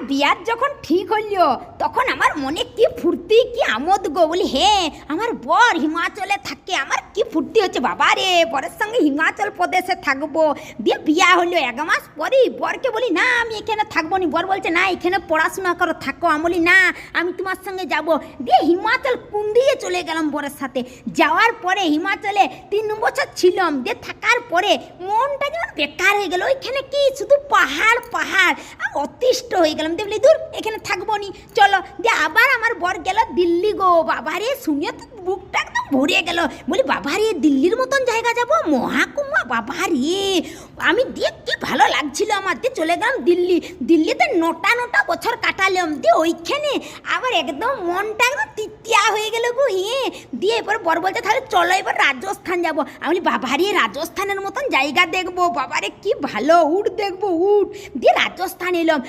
বিয়ার যখন ঠিক হইল তখন আমার মনে কি ফুর্তি কি আমোদ গো, বলি হ্যাঁ আমার বর হিমাচলে থাকে, আমার কি ফুর্তি হচ্ছে বাবা রে, বরের সঙ্গে হিমাচল প্রদেশে থাকবো। দিয়ে বিয়া হলো 1 মাস পরেই বরকে বলি না আমি এখানে থাকবো নি, বর বলছে না এখানে পড়াশোনা করো থাকো, আমি বলি না আমি তোমার সঙ্গে যাব। দিয়ে হিমাচল কুন্দিয়ে চলে গেলাম বরের সাথে। যাওয়ার পরে হিমাচলে 3 বছর ছিলাম। দিয়ে থাকার পরে মনটা যেমন বেকার হয়ে গেল, ওইখানে কি শুধু পাহাড় পাহাড়, আমি অতিষ্ঠ হয়ে গেলাম। দিয়ে বলি দূর এখানে থাকবো নি চলো। দিয়ে আবার আমার বর গেল দিল্লি গো, বাবারে শুনে তো বুকটা একদম ভরে গেল, বলি বাবারে দিল্লির মতন জায়গা যাবো, মহাকুমা বাবারে। আমি দিয়ে কি ভালো লাগছিল আমার। দিয়ে চলে গেলাম দিল্লি। দিল্লিতে 9টা বছর কাটালাম। দিয়ে ওইখানে আবার একদম মনটা একদম তৃতীয়া হয়ে গেল গো। দিয়ে এবার বর বলছে তাহলে চলো এবার রাজস্থান যাবো। আমি বলি বাবারে রাজস্থানের মতন জায়গা দেখবো, বাবারে কি ভালো, উট দেখবো উট। দিয়ে রাজস্থান এলাম।